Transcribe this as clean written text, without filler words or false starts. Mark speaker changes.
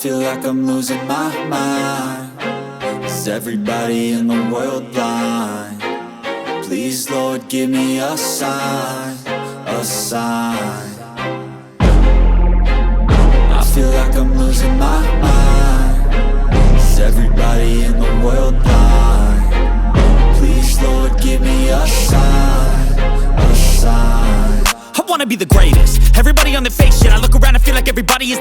Speaker 1: feel like I'm losing my mind. Is everybody in the world blind? Please, Lord, give me a sign, a sign. I feel like I'm losing my mind. Is everybody in the world blind? Please, Lord, give me a sign, a sign.
Speaker 2: I wanna be the greatest. Everybody on the fake shit. I look around and feel like everybody is